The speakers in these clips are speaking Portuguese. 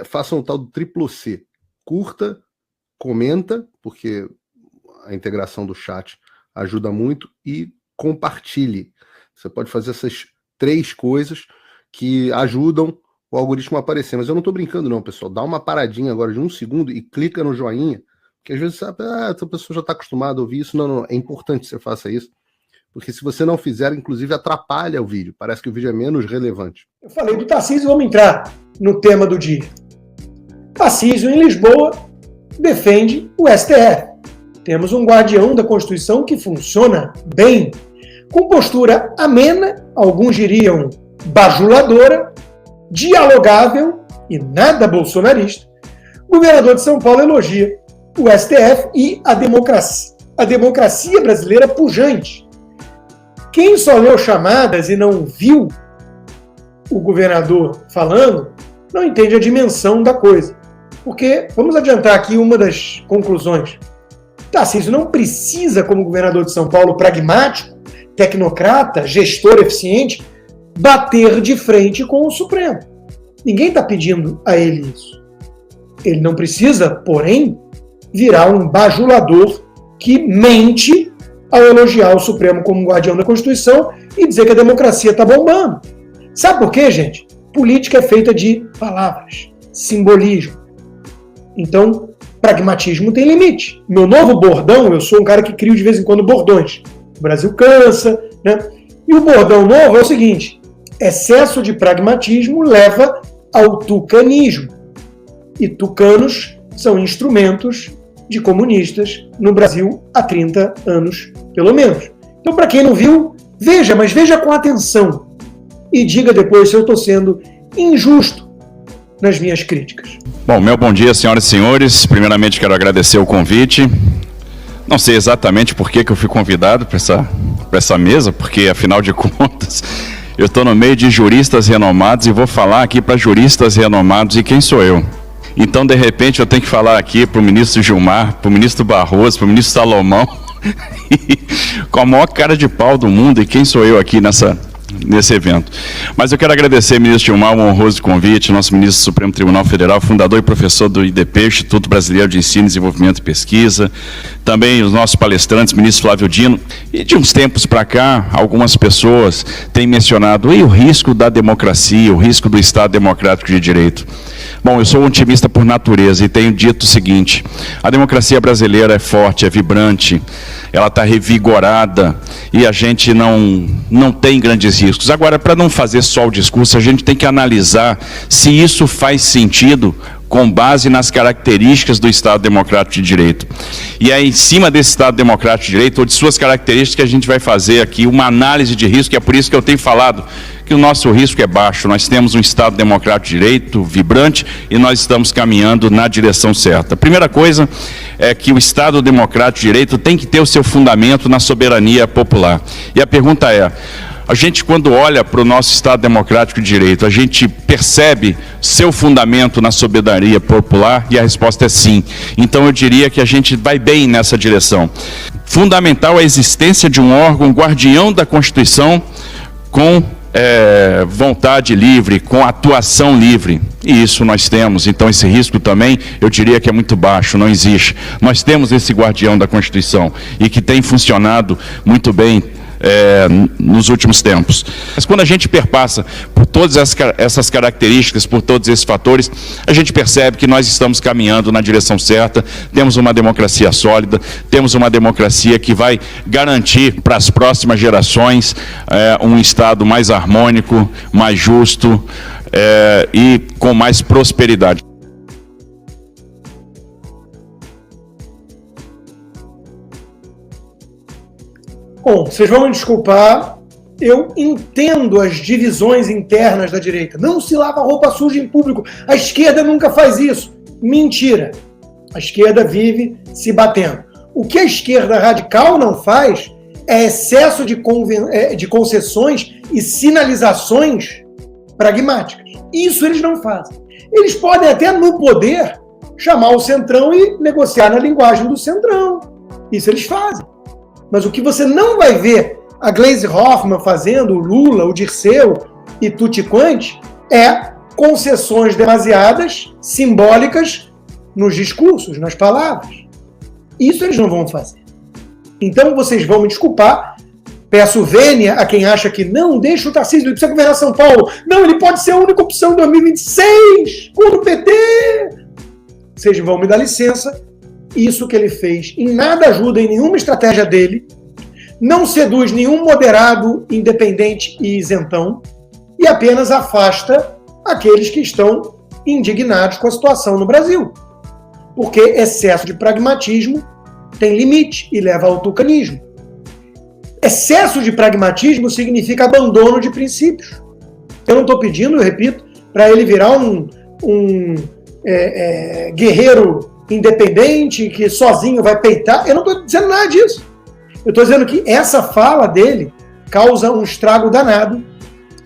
façam o tal do triplo C. Curta, comenta, porque a integração do chat ajuda muito, e compartilhe. Você pode fazer essas 3 coisas que ajudam o algoritmo a aparecer. Mas eu não estou brincando não, pessoal. Dá uma paradinha agora de 1 segundo e clica no joinha, porque às vezes sabe, essa pessoa já está acostumada a ouvir isso. Não, é importante que você faça isso, porque se você não fizer, inclusive atrapalha o vídeo. Parece que o vídeo é menos relevante. Eu falei do Tarcísio, vamos entrar no tema do dia. Tarcísio, em Lisboa, defende o STF. Temos um guardião da Constituição que funciona bem, com postura amena, alguns diriam bajuladora, dialogável e nada bolsonarista. O governador de São Paulo elogia o STF e a democracia brasileira pujante. Quem só leu chamadas e não viu o governador falando, não entende a dimensão da coisa. Porque, vamos adiantar aqui uma das conclusões. Tarcísio não precisa, como governador de São Paulo, pragmático, tecnocrata, gestor eficiente, bater de frente com o Supremo. Ninguém está pedindo a ele isso. Ele não precisa, porém, virar um bajulador que mente ao elogiar o Supremo como guardião da Constituição e dizer que a democracia está bombando. Sabe por quê, gente? Política é feita de palavras, simbolismo. Então, pragmatismo tem limite. Meu novo bordão, eu sou um cara que crio de vez em quando bordões. O Brasil cansa, né? E o bordão novo é o seguinte: excesso de pragmatismo leva ao tucanismo. E tucanos são instrumentos de comunistas no Brasil há 30 anos, pelo menos. Então, para quem não viu, veja, mas veja com atenção. E diga depois se eu estou sendo injusto nas minhas críticas. Bom, meu bom dia, senhoras e senhores. Primeiramente, quero agradecer o convite. Não sei exatamente por que eu fui convidado para essa mesa, porque, afinal de contas, eu estou no meio de juristas renomados e vou falar aqui para juristas renomados. E quem sou eu? Então, de repente, eu tenho que falar aqui para o ministro Gilmar, para o ministro Barroso, para o ministro Salomão, com a maior cara de pau do mundo. E quem sou eu aqui nesse evento? Mas eu quero agradecer ao ministro Gilmar o honroso convite, nosso ministro do Supremo Tribunal Federal, fundador e professor do IDP, Instituto Brasileiro de Ensino, Desenvolvimento e Pesquisa, também os nossos palestrantes, ministro Flávio Dino. E de uns tempos para cá, algumas pessoas têm mencionado o risco da democracia, o risco do Estado Democrático de Direito. Bom, eu sou um otimista por natureza e tenho dito o seguinte: a democracia brasileira é forte, é vibrante, ela está revigorada e a gente não tem grandes riscos. Agora, para não fazer só o discurso, a gente tem que analisar se isso faz sentido com base nas características do Estado Democrático de Direito. E é em cima desse Estado Democrático de Direito, ou de suas características, que a gente vai fazer aqui uma análise de risco, e é por isso que eu tenho falado que o nosso risco é baixo. Nós temos um Estado Democrático de Direito vibrante e nós estamos caminhando na direção certa. A primeira coisa é que o Estado Democrático de Direito tem que ter o seu fundamento na soberania popular. E a pergunta é: a gente, quando olha para o nosso Estado Democrático de Direito, a gente percebe seu fundamento na soberania popular? E a resposta é sim. Então eu diria que a gente vai bem nessa direção. Fundamental a existência de um órgão guardião da Constituição com vontade livre, com atuação livre. E isso nós temos. Então esse risco também, eu diria que é muito baixo, não existe. Nós temos esse guardião da Constituição e que tem funcionado muito bem nos últimos tempos. Mas quando a gente perpassa por todas essas características, por todos esses fatores, a gente percebe que nós estamos caminhando na direção certa, temos uma democracia sólida, temos uma democracia que vai garantir para as próximas gerações um Estado mais harmônico, mais justo e com mais prosperidade. Bom, vocês vão me desculpar, eu entendo as divisões internas da direita. Não se lava roupa suja em público, a esquerda nunca faz isso. Mentira. A esquerda vive se batendo. O que a esquerda radical não faz é excesso de concessões e sinalizações pragmáticas. Isso eles não fazem. Eles podem até, no poder, chamar o Centrão e negociar na linguagem do Centrão. Isso eles fazem. Mas o que você não vai ver a Gleisi Hoffmann fazendo, o Lula, o Dirceu e tutti quanti, é concessões demasiadas, simbólicas, nos discursos, nas palavras. Isso eles não vão fazer. Então vocês vão me desculpar, peço vênia a quem acha que não, deixa o Tarcísio, ele precisa governar São Paulo. Não, ele pode ser a única opção em 2026, contra o PT. Vocês vão me dar licença, isso que ele fez em nada ajuda em nenhuma estratégia dele, não seduz nenhum moderado, independente e isentão, e apenas afasta aqueles que estão indignados com a situação no Brasil. Porque excesso de pragmatismo tem limite e leva ao tucanismo. Excesso de pragmatismo significa abandono de princípios. Eu não estou pedindo, eu repito, para ele virar um guerreiro independente que sozinho vai peitar. Eu não estou dizendo nada disso. Eu estou dizendo que essa fala dele causa um estrago danado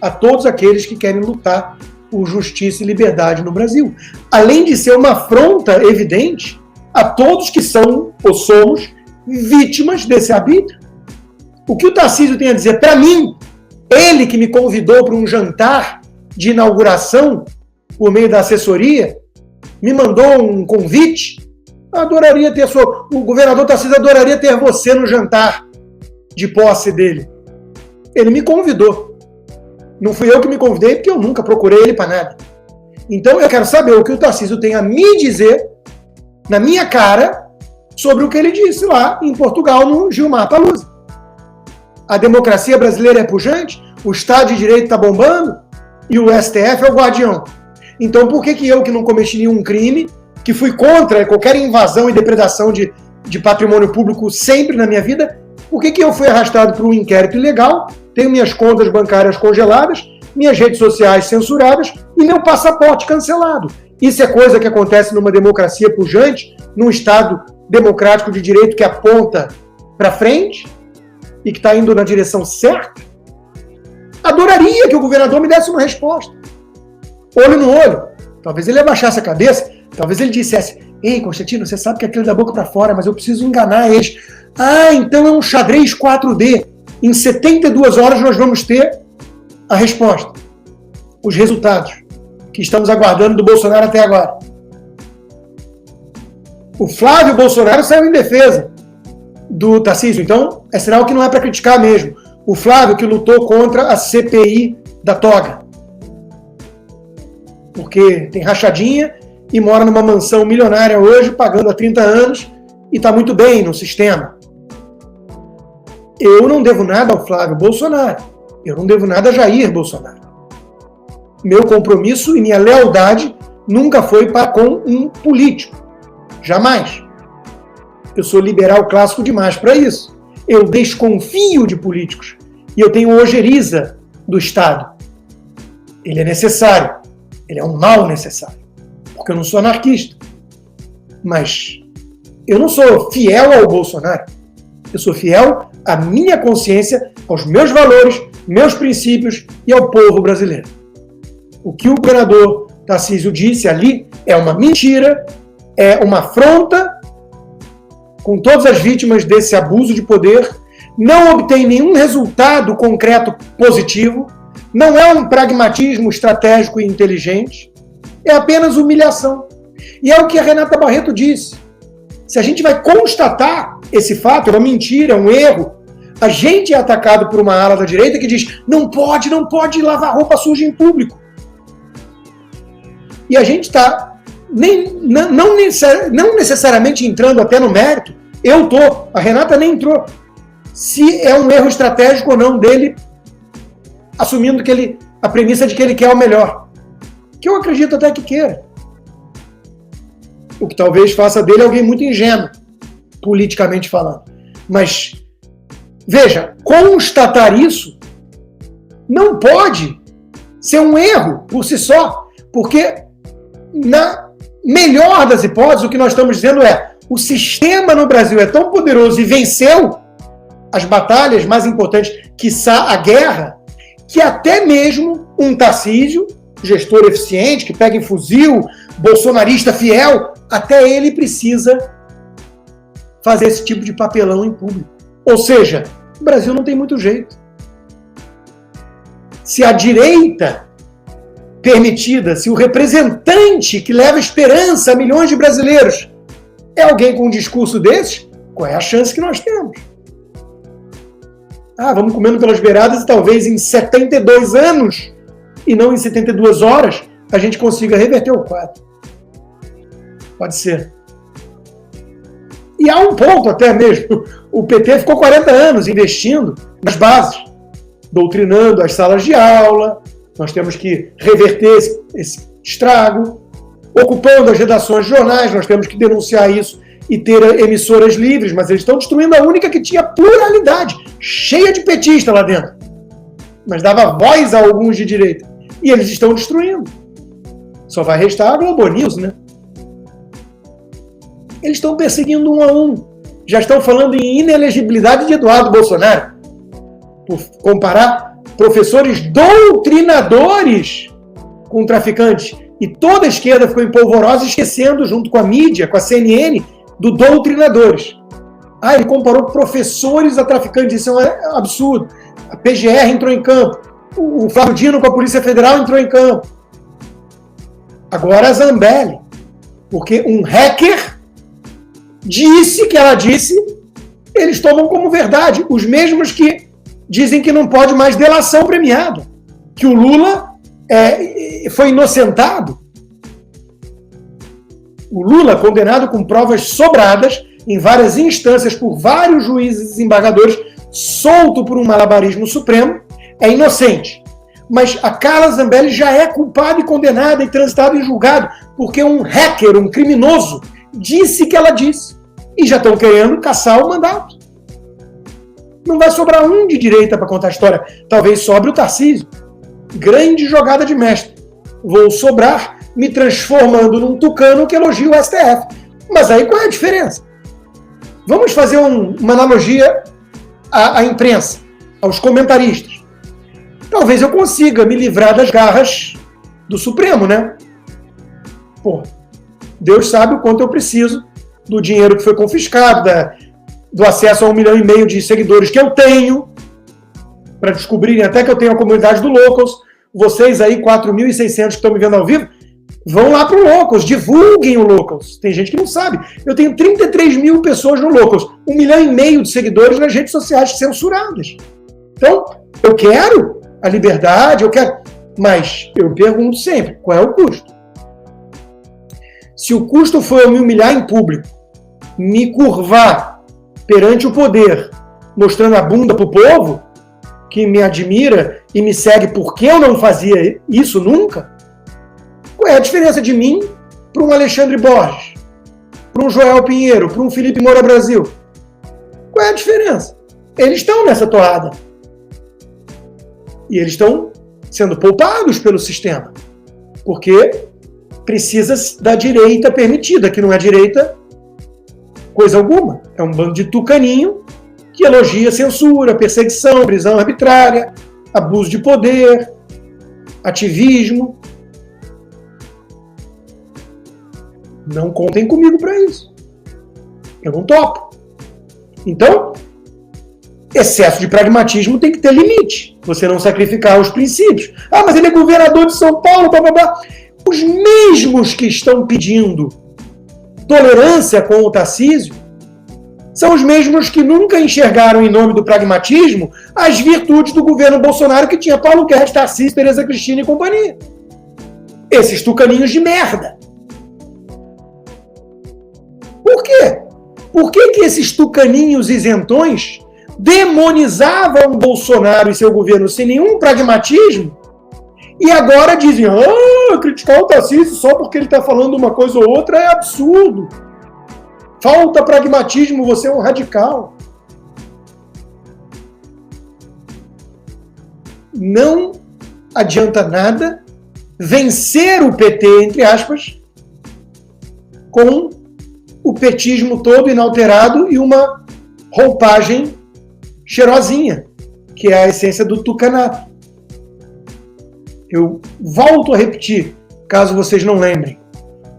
a todos aqueles que querem lutar por justiça e liberdade no Brasil. Além de ser uma afronta evidente a todos que são ou somos vítimas desse arbítrio. O que o Tarcísio tem a dizer para mim, ele que me convidou para um jantar de inauguração por meio da assessoria, me mandou um convite, adoraria ter o governador Tarcísio adoraria ter você no jantar de posse dele. Ele me convidou. Não fui eu que me convidei, porque eu nunca procurei ele para nada. Então eu quero saber o que o Tarcísio tem a me dizer, na minha cara, sobre o que ele disse lá em Portugal, no Gilmar Palusa. A democracia brasileira é pujante, o Estado de Direito está bombando e o STF é o guardião. Então por que eu, que não cometi nenhum crime, que fui contra qualquer invasão e depredação de patrimônio público sempre na minha vida, por que eu fui arrastado por um inquérito ilegal, tenho minhas contas bancárias congeladas, minhas redes sociais censuradas e meu passaporte cancelado? Isso é coisa que acontece numa democracia pujante, num Estado democrático de direito que aponta para frente e que está indo na direção certa? Adoraria que o governador me desse uma resposta. Olho no olho. Talvez ele abaixasse a cabeça, talvez ele dissesse: ei, Constantino, você sabe que aquilo é da boca para fora, mas eu preciso enganar eles. Ah, então é um xadrez 4D. Em 72 horas nós vamos ter a resposta. Os resultados que estamos aguardando do Bolsonaro até agora. O Flávio Bolsonaro saiu em defesa do Tarcísio, então é sinal que não é para criticar mesmo. O Flávio que lutou contra a CPI da toga. Porque tem rachadinha e mora numa mansão milionária hoje, pagando há 30 anos, e está muito bem no sistema. Eu não devo nada ao Flávio Bolsonaro. Eu não devo nada a Jair Bolsonaro. Meu compromisso e minha lealdade nunca foi para com um político. Jamais. Eu sou liberal clássico demais para isso. Eu desconfio de políticos. E eu tenho ojeriza do Estado. Ele é necessário. Ele é um mal necessário. Porque eu não sou anarquista. Mas eu não sou fiel ao Bolsonaro. Eu sou fiel à minha consciência, aos meus valores, meus princípios e ao povo brasileiro. O que o governador Tarcísio disse ali é uma mentira, é uma afronta com todas as vítimas desse abuso de poder, não obtém nenhum resultado concreto positivo, não é um pragmatismo estratégico e inteligente, é apenas humilhação. E é o que a Renata Barreto disse. Se a gente vai constatar esse fato, é uma mentira, é um erro, a gente é atacado por uma ala da direita que diz: não pode lavar roupa suja em público. E a gente está não necessariamente entrando até no mérito. Eu estou, a Renata nem entrou. Se é um erro estratégico ou não dele, assumindo que a premissa de que ele quer o melhor. Que eu acredito até que queira. O que talvez faça dele alguém muito ingênuo, politicamente falando. Mas, veja, constatar isso não pode ser um erro por si só, porque, na melhor das hipóteses, o que nós estamos dizendo é: o sistema no Brasil é tão poderoso e venceu as batalhas mais importantes, quiçá a guerra, que até mesmo um Tarcísio, gestor eficiente, que pega em fuzil, bolsonarista fiel, até ele precisa fazer esse tipo de papelão em público. Ou seja, o Brasil não tem muito jeito. Se a direita permitida, se o representante que leva esperança a milhões de brasileiros é alguém com um discurso desses, qual é a chance que nós temos? Vamos comendo pelas beiradas e talvez em 72 anos, e não em 72 horas, a gente consiga reverter o quadro. Pode ser. E há um ponto até mesmo. O PT ficou 40 anos investindo nas bases, doutrinando as salas de aula. Nós temos que reverter esse estrago, ocupando as redações de jornais. Nós temos que denunciar isso e ter emissoras livres, mas eles estão destruindo a única que tinha pluralidade, cheia de petista lá dentro, mas dava voz a alguns de direita. E eles estão destruindo. Só vai restar a Globo News, né? Eles estão perseguindo um a um. Já estão falando em inelegibilidade de Eduardo Bolsonaro. Por comparar professores doutrinadores com traficantes. E toda a esquerda ficou em polvorosa, esquecendo, junto com a mídia, com a CNN, do doutrinadores. Ele comparou professores a traficantes. Isso é um absurdo. A PGR entrou em campo. O Flávio Dino com a Polícia Federal entrou em campo. Agora a Zambelli. Porque um hacker disse que ela disse, eles tomam como verdade. Os mesmos que dizem que não pode mais delação premiada. Que o Lula foi inocentado. O Lula, condenado com provas sobradas, em várias instâncias, por vários juízes e desembargadores, solto por um malabarismo supremo, é inocente. Mas a Carla Zambelli já é culpada e condenada e transitada em julgado, porque um hacker, um criminoso, disse que ela disse. E já estão querendo caçar o mandato. Não vai sobrar um de direita para contar a história. Talvez sobre o Tarcísio. Grande jogada de mestre. Vou sobrar me transformando num tucano que elogia o STF. Mas aí qual é a diferença? Vamos fazer uma analogia à imprensa, aos comentaristas. Talvez eu consiga me livrar das garras do Supremo, né? Deus sabe o quanto eu preciso do dinheiro que foi confiscado, do acesso a 1,5 milhão de seguidores que eu tenho, para descobrirem até que eu tenho a comunidade do Locals. Vocês aí, 4.600 que estão me vendo ao vivo, vão lá para o Locals, divulguem o Locals. Tem gente que não sabe. Eu tenho 33 mil pessoas no Locals, 1,5 milhão de seguidores nas redes sociais censuradas. Então, eu quero a liberdade, mas eu pergunto sempre, qual é o custo? Se o custo for eu me humilhar em público, me curvar perante o poder, mostrando a bunda para o povo, que me admira e me segue porque eu não fazia isso nunca, qual é a diferença de mim para um Alexandre Borges, para um Joel Pinheiro, para um Felipe Moura Brasil? Qual é a diferença? Eles estão nessa toada. E eles estão sendo poupados pelo sistema. Porque precisa da direita permitida, que não é direita coisa alguma. É um bando de tucaninho que elogia censura, perseguição, prisão arbitrária, abuso de poder, ativismo. Não contem comigo para isso. Eu não topo. Então, excesso de pragmatismo tem que ter limite. Você não sacrificar os princípios. Mas ele é governador de São Paulo, blá, blá, blá. Os mesmos que estão pedindo tolerância com o Tarcísio são os mesmos que nunca enxergaram, em nome do pragmatismo, as virtudes do governo Bolsonaro, que tinha Paulo Guedes, Tarcísio, Tereza Cristina e companhia. Esses tucaninhos de merda. Por quê? Por que esses tucaninhos isentões demonizavam Bolsonaro e seu governo sem nenhum pragmatismo e agora dizem, criticar o Tarcísio só porque ele está falando uma coisa ou outra é absurdo. Falta pragmatismo, você é um radical. Não adianta nada vencer o PT, entre aspas, com o petismo todo inalterado e uma roupagem cheirosinha, que é a essência do tucanato. Eu volto a repetir, caso vocês não lembrem.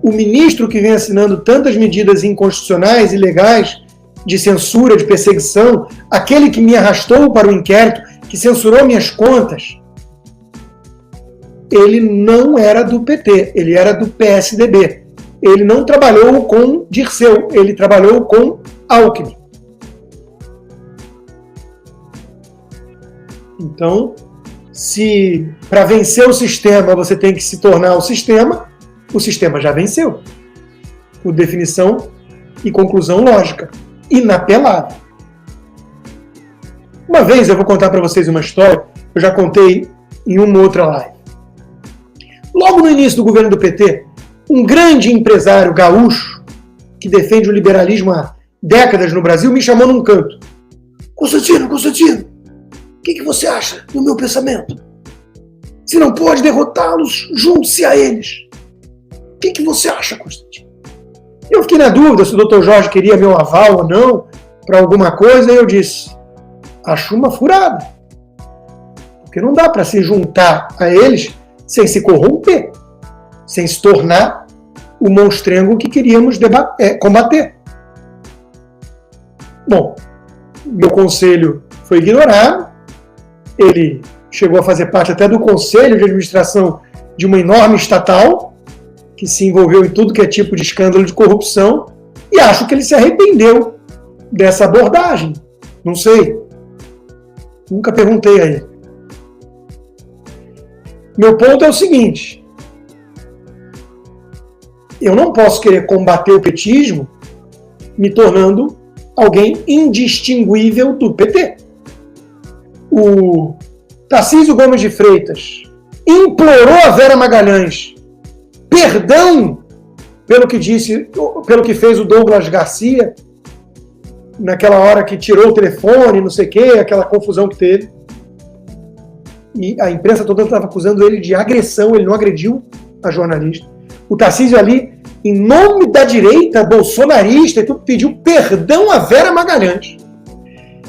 O ministro que vem assinando tantas medidas inconstitucionais, ilegais, de censura, de perseguição, aquele que me arrastou para o inquérito, que censurou minhas contas, ele não era do PT, ele era do PSDB. Ele não trabalhou com Dirceu, ele trabalhou com Alckmin. Então, se para vencer o sistema você tem que se tornar o sistema já venceu. Por definição e conclusão lógica, inapelável. Uma vez eu vou contar para vocês uma história, eu já contei em uma outra live. Logo no início do governo do PT, um grande empresário gaúcho, que defende o liberalismo há décadas no Brasil, me chamou num canto. Constantino, o que você acha do meu pensamento? Se não pode derrotá-los, junte-se a eles. O que você acha, Constantino? Eu fiquei na dúvida se o Dr. Jorge queria meu aval ou não para alguma coisa, e eu disse, acho uma furada. Porque não dá para se juntar a eles sem se corromper, sem se tornar o monstrengo que queríamos combater. Bom, meu conselho foi ignorado, ele chegou a fazer parte até do conselho de administração de uma enorme estatal, que se envolveu em tudo que é tipo de escândalo de corrupção, e acho que ele se arrependeu dessa abordagem. Não sei. Nunca perguntei a ele. Meu ponto é o seguinte: eu não posso querer combater o petismo me tornando alguém indistinguível do PT. O Tarcísio Gomes de Freitas implorou a Vera Magalhães perdão pelo que fez o Douglas Garcia naquela hora que tirou o telefone, não sei o quê, aquela confusão que teve. E a imprensa toda estava acusando ele de agressão, ele não agrediu a jornalista. O Tarcísio ali, em nome da direita bolsonarista, pediu perdão a Vera Magalhães.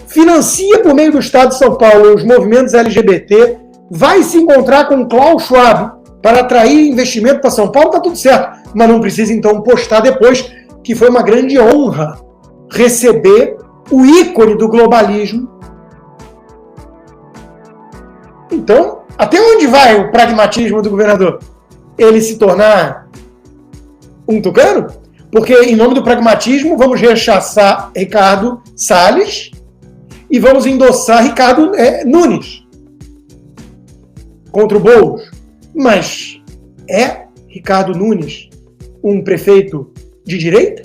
Financia por meio do Estado de São Paulo os movimentos LGBT, vai se encontrar com Klaus Schwab para atrair investimento para São Paulo, está tudo certo. Mas não precisa então postar depois que foi uma grande honra receber o ícone do globalismo. Então, até onde vai o pragmatismo do governador? Ele se tornar um tucano? Porque, em nome do pragmatismo, vamos rechaçar Ricardo Salles e vamos endossar Ricardo Nunes contra o Boulos. Mas é Ricardo Nunes um prefeito de direita?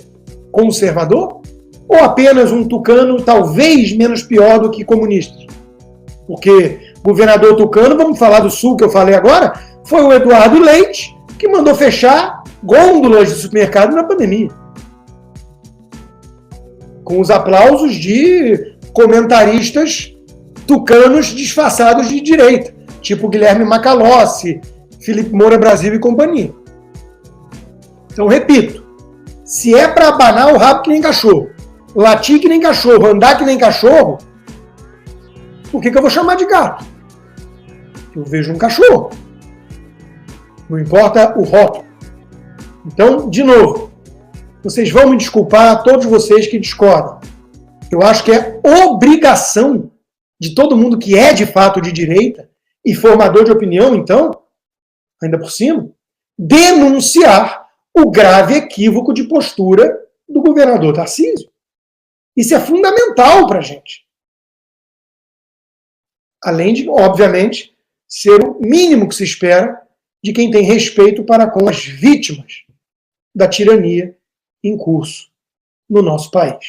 Conservador? Ou apenas um tucano talvez menos pior do que comunistas? Porque governador tucano, vamos falar do Sul que eu falei agora, foi o Eduardo Leite que mandou fechar gôndolas de supermercado na pandemia. Com os aplausos de comentaristas tucanos disfarçados de direita, tipo Guilherme Macalossi, Felipe Moura Brasil e companhia. Então, repito, se é para abanar o rabo que nem cachorro, latir que nem cachorro, andar que nem cachorro, por que eu vou chamar de gato? Eu vejo um cachorro. Não importa o rótulo. Então, de novo, vocês vão me desculpar, todos vocês que discordam. Eu acho que é obrigação de todo mundo que é de fato de direita e formador de opinião, então, ainda por cima, denunciar o grave equívoco de postura do governador Tarcísio. Isso é fundamental para a gente. Além de, obviamente, ser o mínimo que se espera de quem tem respeito para com as vítimas da tirania em curso no nosso país.